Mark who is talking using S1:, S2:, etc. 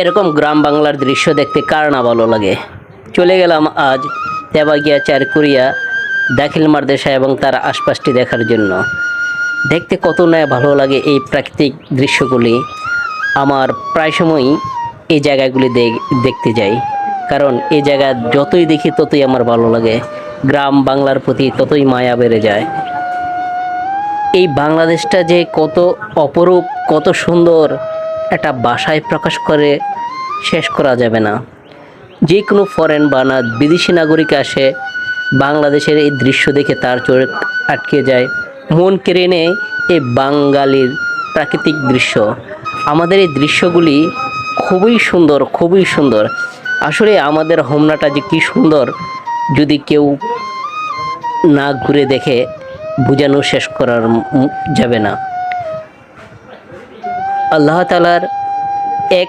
S1: এরকম গ্রাম বাংলার দৃশ্য দেখতে কার না ভালো লাগে। চলে গেলাম আজ তেবাগিয়া চারকুরিয়া দাখিল মাদ্রাসা এবং তার আশপাশটি দেখার জন্য। দেখতে কত না ভালো লাগে এই প্রাকৃতিক দৃশ্যগুলি। আমার প্রায় সময়ই এই জায়গাগুলি দেখতে যাই, কারণ এই জায়গা যতই দেখি ততই আমার ভালো লাগে। গ্রাম বাংলার প্রতি ততই মায়া বেড়ে যায়। এই বাংলাদেশটা যে কত অপরূপ, কত সুন্দর, একটা ভাষায় প্রকাশ করে শেষ করা যাবে না। যে কোনো ফরেন বা বিদেশি নাগরিক আসে, বাংলাদেশের এই দৃশ্য দেখে তার চোখ আটকে যায়, মন কেড়ে নেয় এই বাঙালির প্রাকৃতিক দৃশ্য। আমাদের এই দৃশ্যগুলি খুবই সুন্দর, খুবই সুন্দর। আসলে আমাদের হোমনাটা যে কী সুন্দর, যদি কেউ না ঘুরে দেখে বোঝানো শেষ করার যাবে না। আল্লাহ তাআলার এক